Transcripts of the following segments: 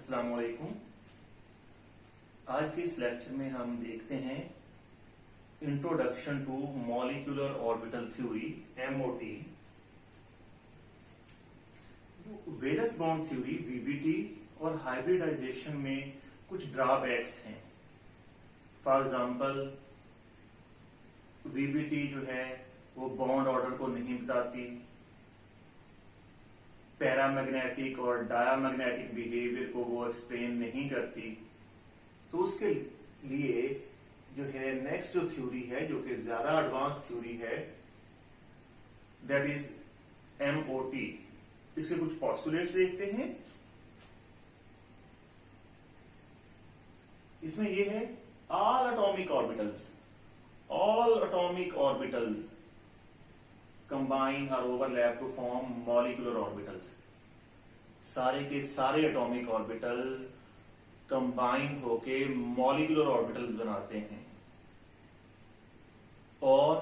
अस्सलाम वालेकुम। आज के इस लेक्चर में हम देखते हैं introduction to molecular orbital theory MOT। Valence bond theory VBT और हाइब्रिडाइजेशन में कुछ ड्रॉबैक्स हैं। फॉर एग्जांपल VBT जो है वो बॉन्ड ऑर्डर को नहीं बताती, पैरामैग्नेटिक और डायामैग्नेटिक बिहेवियर को वो एक्सप्लेन नहीं करती। तो उसके लिए जो है नेक्स्ट जो थ्योरी है, जो कि ज्यादा एडवांस थ्योरी है, दैट इज MOT। इसके कुछ पॉस्टुलेट्स देखते हैं। इसमें ये है ऑल एटॉमिक ऑर्बिटल्स कंबाइन और overlap to form molecular orbitals. सारे के सारे एटॉमिक ऑर्बिटल्स कंबाइन होके मॉलिक्यूलर ऑर्बिटल्स बनाते हैं और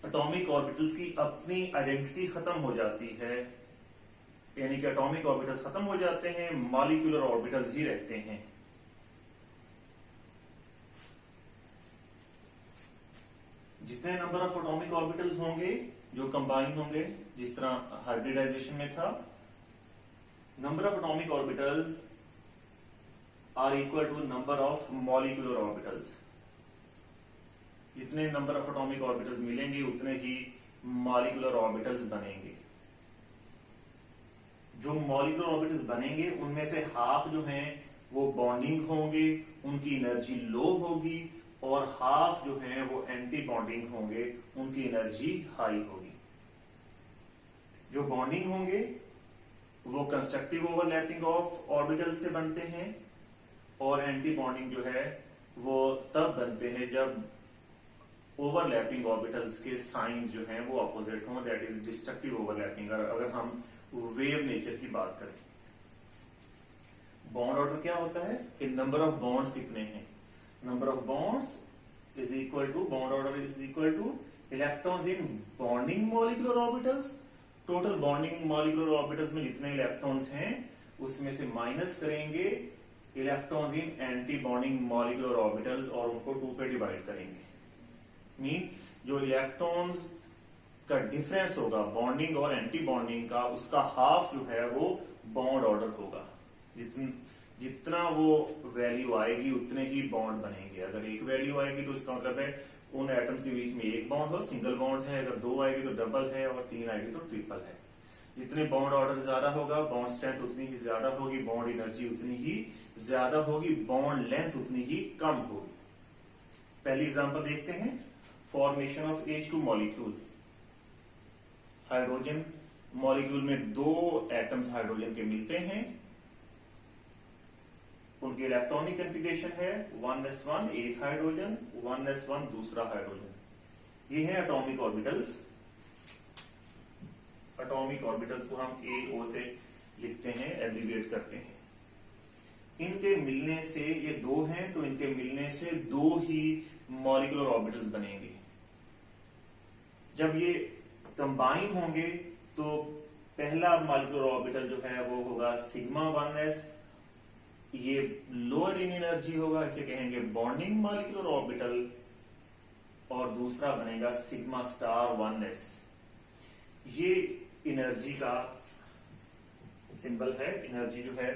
एटॉमिक ऑर्बिटल्स की अपनी आइडेंटिटी खत्म हो जाती है, यानी कि एटॉमिक ऑर्बिटल्स खत्म हो जाते हैं, मॉलिक्यूलर ऑर्बिटल्स ही रहते हैं। जितने नंबर ऑफ एटॉमिक ऑर्बिटल्स होंगे जो कंबाइन होंगे, जिस तरह हाइब्रिडाइजेशन में था, number of atomic orbitals are equal to number of molecular orbitals. जितने नंबर ऑफ एटॉमिक ऑर्बिटल्स मिलेंगे उतने ही मॉलिक्यूलर ऑर्बिटल्स बनेंगे। जो मॉलिक्यूलर ऑर्बिटल्स बनेंगे उनमें से हाफ जो हैं वो बॉन्डिंग होंगे, उनकी एनर्जी लो होगी, और हाफ जो है वो एंटी बॉन्डिंग होंगे, उनकी एनर्जी हाई होगी। जो बॉन्डिंग होंगे वो कंस्ट्रक्टिव ओवरलैपिंग ऑफ ऑर्बिटल से बनते हैं, और एंटी बॉन्डिंग जो है वो तब बनते हैं जब ओवरलैपिंग ऑर्बिटल्स के साइंस जो हैं वो अपोजिट हों, दैट इज डिस्ट्रक्टिव ओवरलैपिंग। अगर हम वेव नेचर की बात करें, बॉन्ड ऑर्डर क्या होता है कि नंबर ऑफ बॉन्ड्स कितने हैं। Number of bonds is equal to, bond order is equal to electrons in bonding molecular orbitals. Total bonding molecular orbitals में जितने इलेक्ट्रॉन्स हैं उसमें से माइनस करेंगे electrons in anti bonding molecular orbitals और उनको 2 पे डिवाइड करेंगे। मीन जो इलेक्ट्रॉन्स का डिफरेंस होगा बॉन्डिंग और एंटी बॉन्डिंग का, उसका हाफ जो है वो बॉन्ड ऑर्डर होगा। जितना वो वैल्यू आएगी उतने ही बॉन्ड बनेंगे। अगर एक वैल्यू आएगी तो इसका मतलब है उन एटम्स के बीच में एक बॉन्ड हो, सिंगल बॉन्ड है। अगर 2 आएगी तो डबल है, और 3 आएगी तो ट्रिपल है। जितने बॉन्ड ऑर्डर ज्यादा होगा, बॉन्ड स्ट्रेंथ उतनी ही ज्यादा होगी, बॉन्ड एनर्जी उतनी ही ज्यादा होगी, बॉन्ड लेंथ उतनी ही कम होगी। पहली एग्जांपल देखते हैं, formation of H2 molecule. Hydrogen molecule में 2 एटम्स हाइड्रोजन के मिलते हैं, उनकी इलेक्ट्रॉनिक कॉन्फ़िगरेशन है 1s1 एक हाइड्रोजन, 1s1 दूसरा हाइड्रोजन। ये है एटॉमिक ऑर्बिटल्स। एटॉमिक ऑर्बिटल्स को हम AO से लिखते हैं, एब्रिविएट करते हैं। इनके मिलने से, ये 2 हैं तो इनके मिलने से 2 ही मॉलिक्यूलर ऑर्बिटल्स बनेंगे। जब ये कंबाइन होंगे तो पहला मॉलिक्यूलर ऑर्बिटल जो है वो होगा सिग्मा 1s, ये लोअर इन एनर्जी होगा, इसे कहेंगे बॉन्डिंग मॉलिक्यूलर ऑर्बिटल, और दूसरा बनेगा सिग्मा स्टार 1s। ये एनर्जी का सिंबल है। एनर्जी जो है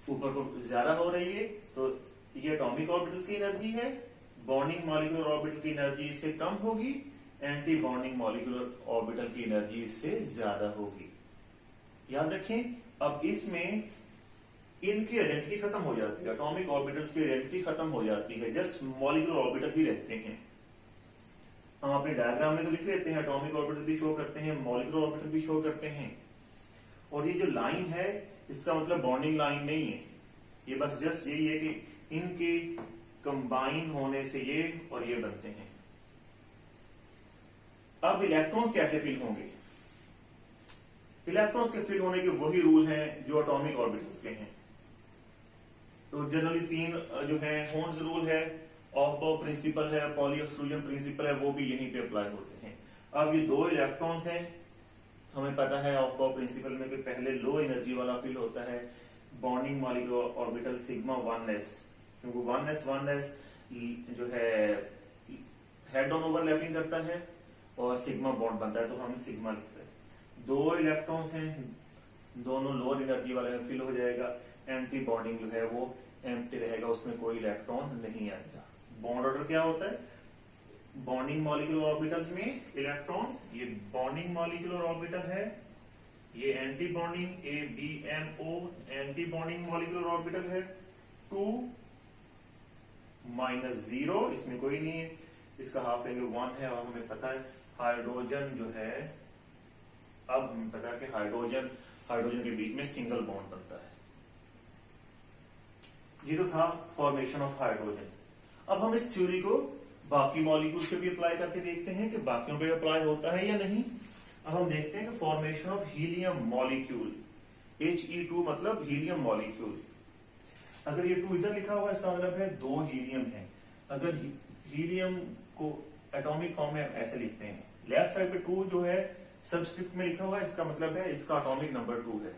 ऊपर को ज्यादा हो रही है तो ये एटॉमिक ऑर्बिटल्स की एनर्जी है, बॉन्डिंग मॉलिक्यूलर ऑर्बिटल की एनर्जी इससे कम होगी, एंटी बॉन्डिंग मॉलिक्यूलर ऑर्बिटल की एनर्जी इससे ज्यादा होगी। याद रखें, अब इसमें इनकी आइडेंटिटी खत्म हो जाती है, एटॉमिक ऑर्बिटल्स की आइडेंटिटी खत्म हो जाती है, जस्ट मॉलिक्यूलर ऑर्बिटल ही रहते हैं। हम अपने डायग्राम में तो लिख लेते हैं, एटॉमिक ऑर्बिटल भी शो करते हैं, मॉलिक्यूलर ऑर्बिटल भी शो करते हैं, और ये जो लाइन है इसका मतलब बॉन्डिंग लाइन नहीं है, ये बस जस्ट यही है कि इनके कंबाइन होने से ये और ये बनते हैं। अब इलेक्ट्रॉन्स कैसे फिल होंगे? इलेक्ट्रॉन्स के फिल होने के वही रूल हैं जो एटॉमिक ऑर्बिटल्स के हैं। तो जनरली 3 जो है होन्स रूल है, ऑफ प्रिंसिपल है, पॉली एक्सक्लूजन प्रिंसिपल है, वो भी यहीं पे अप्लाई होते हैं। अब ये 2 इलेक्ट्रॉन्स हैं, हमें पता है ऑफ प्रिंसिपल में कि पहले लो एनर्जी वाला फिल होता है, bonding molecular orbital sigma 1s, क्योंकि 1s जो है हेड ऑन ओवरलैपिंग करता है और सिग्मा बॉन्ड बनता है, तो हम सिग्मा लिखते हैं। 2 इलेक्ट्रॉन्स हैं, दोनों लोअर एनर्जी वाले में फिल हो जाएगा। एंटी बॉन्डिंग जो है वो एम्प्टी रहेगा, उसमें कोई इलेक्ट्रॉन नहीं आएगा। बॉन्ड ऑर्डर क्या होता है? बॉन्डिंग मॉलिक्यूलर ऑर्बिटल्स में इलेक्ट्रॉन्स, ये बॉन्डिंग मॉलिक्यूलर ऑर्बिटल है, ये anti bonding ABMO anti bonding molecular orbital है। 2 -0 इसमें कोई नहीं है, इसका हाफ वैल्यू 1 है। और हमें पता है हाइड्रोजन जो है, अब हमें पता है कि हाइड्रोजन के बीच में सिंगल बॉन्ड बनता है। ये तो था फॉर्मेशन ऑफ हाइड्रोजन। अब हम इस थ्योरी को बाकी मॉलिक्यूल्स पे भी अप्लाई करके देखते हैं कि बाकियों पे अप्लाई होता है या नहीं। अब हम देखते हैं कि formation of helium molecule, He2 मतलब हीलियम मॉलिक्यूल। अगर ये 2 इधर लिखा हुआ है, इसका मतलब है 2 हीलियम है। अगर हीलियम को एटॉमिक फॉर्म में ऐसे लिखते हैं, लेफ्ट साइड पे 2 जो है सबस्क्रिप्ट में लिखा हुआ है, इसका मतलब है इसका एटॉमिक नंबर 2 है।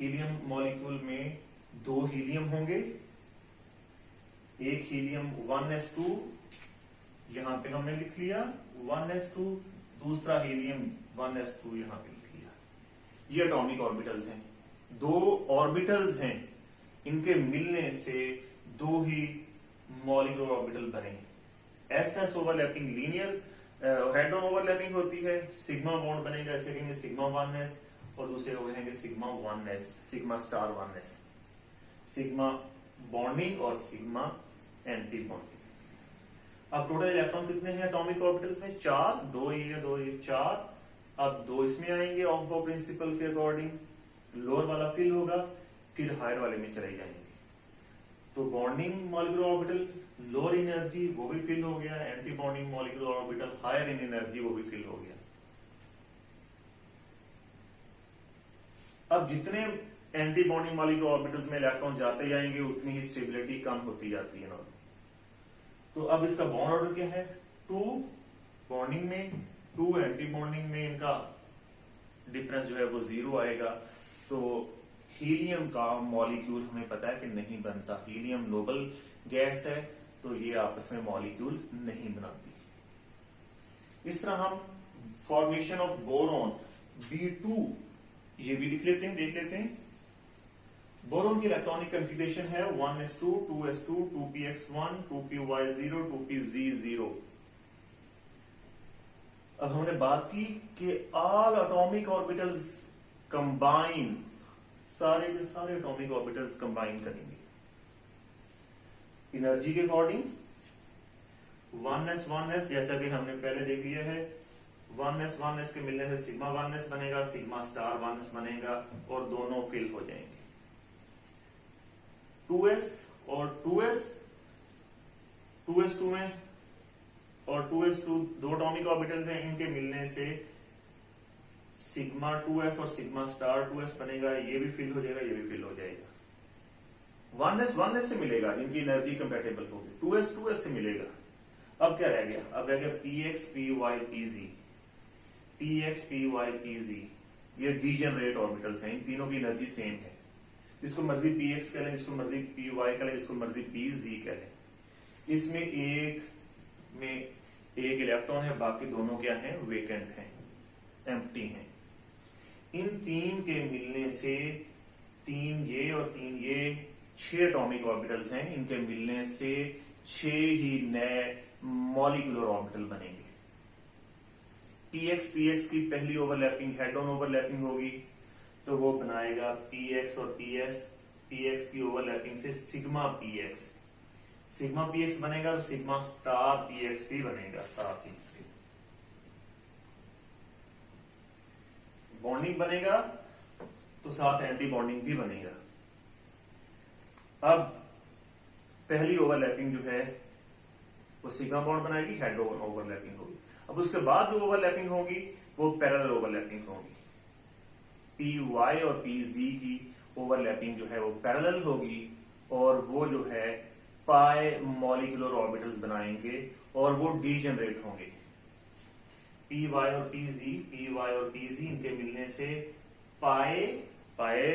हीलियम मॉलिक्यूल में 2 हीलियम होंगे, एक हीलियम 1s2, यहां पे हमने लिख लिया 1s2, दूसरा हीलियम 1s2 यहां पे लिख लिया। ये एटॉमिक ऑर्बिटल्स हैं, 2 ऑर्बिटल्स हैं, इनके मिलने से 2 ही मॉलिक्यूलर ऑर्बिटल बने। SS overlapping linear head on overlapping होती है, सिग्मा बॉन्ड बनेगा, ऐसे कहेंगे सिग्मा 1s, और दूसरे को कहेंगे sigma 1s, sigma star 1s, sigma bonding और सिग्मा एंटी बॉन्डिंग। अब टोटल इलेक्ट्रॉन कितने हैं एटॉमिक ऑर्बिटल्स में? 4, 2 ये 2 ये 4। अब 2 इसमें आएंगे ऑफ प्रिंसिपल के अकॉर्डिंग, लोअर वाला फिल होगा, फिर हायर वाले में चले जाएंगे। तो bonding molecular orbital lower energy वो भी फिल हो गया, anti bonding molecular orbital higher in energy वो भी फिल हो गया। अब जितने एंटी बॉन्डिंग मॉलिक्यूलर ऑर्बिटल्स में इलेक्ट्रॉन जाते जाएंगे उतनी ही स्टेबिलिटी कम होती जाती है। तो अब इसका बॉन्ड ऑर्डर क्या है? 2 बॉन्डिंग में, 2 एंटी बॉन्डिंग में, इनका डिफरेंस जो है वो 0 आएगा। तो हीलियम का मॉलिक्यूल हमें पता है कि नहीं बनता, हीलियम नोबल गैस है, तो ये आपस में मॉलिक्यूल नहीं बनाती। इस तरह हम फॉर्मेशन ऑफ बोरॉन B2 ये भी लिख लेते हैं, देख लेते हैं। बोरॉन की इलेक्ट्रॉनिक कॉन्फ़िगरेशन है 1s2, 2s2, 2px1, 2py0, 2pz0। अब हमने बात की कि ऑल एटॉमिक ऑर्बिटल्स कंबाइन, सारे के सारे एटॉमिक ऑर्बिटल्स कंबाइन करेंगे एनर्जी के अकॉर्डिंग। 1s जैसा कि हमने पहले देख लिया है, 1s के मिलने से सिग्मा 1s बनेगा, सिग्मा स्टार 1s बनेगा और दोनों फिल हो जाएंगे। 2s और 2s2 में और 2s2 2 एटॉमिक ऑर्बिटल्स हैं, इनके मिलने से सिग्मा 2s और सिग्मा स्टार 2s बनेगा, ये भी फिल हो जाएगा, ये भी फिल हो जाएगा। 1s से मिलेगा, इनकी एनर्जी कंपैटिबल होगी। 2s से मिलेगा। अब क्या रह गया? अब रह गया px py pz, px py pz, ये डीजेनरेट ऑर्बिटल्स हैं, इन तीनों की एनर्जी सेम है। जिसको मर्जी px कह लें, जिसको मर्जी py कह लें, जिसको मर्जी pz कह लें। इसमें एक इलेक्ट्रॉन है, बाकी दोनों क्या है? वेकेंट हैं, एम्प्टी हैं। इन 3 के मिलने से 3 ये और 3 ये 6 एटॉमिक ऑर्बिटल्स हैं, इनके मिलने से 6 ही नए मॉलिक्यूलर ऑर्बिटल बनेंगे। px की पहली ओवरलैपिंग हेड ऑन ओवरलैपिंग होगी, तो वो बनाएगा px और ps, px की ओवरलैपिंग से सिग्मा px बनेगा, तो सिग्मा स्टार px भी बनेगा। साथ ही इसके बॉन्डिंग बनेगा, तो साथ एंटी बॉन्डिंग भी बनेगा। अब पहली ओवरलैपिंग जो है वो सिग्मा बॉन्ड बनाएगी, हेड ऑन ओवरलैपिंग होगी। अब उसके बाद जो ओवरलैपिंग होगी वो पैरेलल ओवरलैपिंग होगी। py और pz की ओवरलैपिंग जो है वो पैरेलल होगी, और वो जो है पाई मॉलिक्यूलर ऑर्बिटल्स बनाएंगे और वो डीजेनरेट होंगे। py और pz इनके मिलने से पाई पाए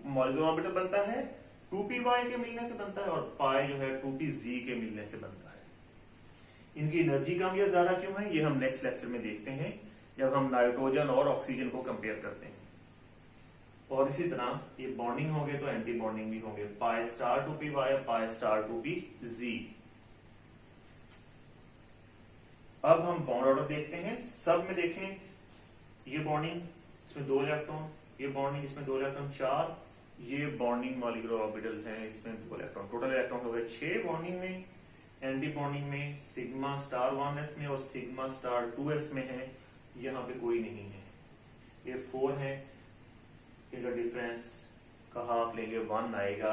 मॉलिक्यूलर ऑर्बिटल बनता है 2py के मिलने से बनता है, और पाए जो है 2pz के मिलने से बनता है। इनकी एनर्जी कम या ज्यादा क्यों है, ये हम नेक्स्ट लेक्चर में देखते हैं जब हम नाइट्रोजन और ऑक्सीजन को कंपेयर करते हैं। और इसी तरह ये बॉन्डिंग होंगे तो एंटी बॉन्डिंग भी होंगे, पाए स्टार 2py, पाए स्टार 2pz। अब हम बॉन्ड ऑर्डर देखते हैं। सब में देखें, ये बॉन्डिंग इसमें 2 इलेक्ट्रॉन, ये बॉन्डिंग इसमें 2 इलेक्ट्रॉन 4, ये बॉन्डिंग मॉलिक्यूलर ऑर्बिटल्स हैं इसमें 2 इलेक्ट्रॉन, टोटल इलेक्ट्रॉन हो गए 6 बॉन्डिंग में। एंटी बॉन्डिंग में सिग्मा स्टार 1s में और सिग्मा स्टार 2s में है, यहां पे कोई नहीं है। ये 4 है, इनका डिफरेंस का हाफ लेंगे 1 आएगा।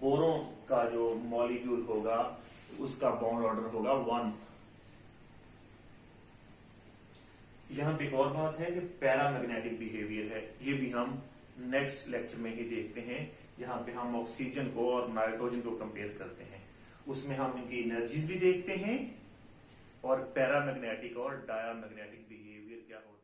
बोरोन का जो मॉलिक्यूल होगा उसका बॉन्ड ऑर्डर होगा 1। यहां पे एक और बात है कि पैरामैग्नेटिक बिहेवियर है, ये भी हम नेक्स्ट लेक्चर में ही देखते हैं, जहां पे हम ऑक्सीजन को और नाइट्रोजन को कंपेयर करते हैं। उसमें हम इनकी एनर्जीज भी देखते हैं और पैरामैग्नेटिक और डायामैग्नेटिक बिहेवियर क्या होता है।